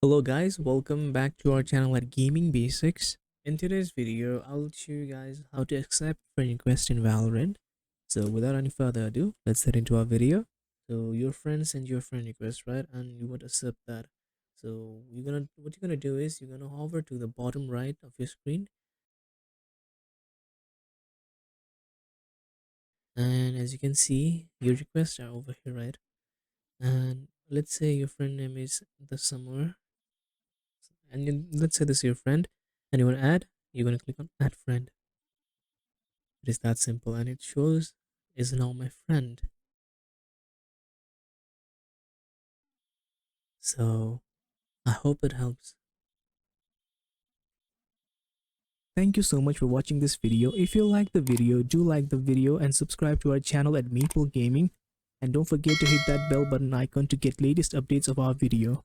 Hello guys, welcome back to our channel at Gaming Basics. In today's video, I'll show you guys how to accept friend request in Valorant. So without any further ado, let's head into our video. So your friend sends you a friend request, right? And you want to accept that. So what you're gonna do is you're gonna hover to the bottom right of your screen, and as you can see, your requests are over here, right? And let's say your friend name is the summer, and let's say this is your friend, and you want to add. You're gonna click on add friend. It is that simple, and it shows is now my friend. So I hope it helps. Thank you so much for watching this video. If you like the video, do like the video and subscribe to our channel at Maple Gaming. And don't forget to hit that bell button icon to get latest updates of our video.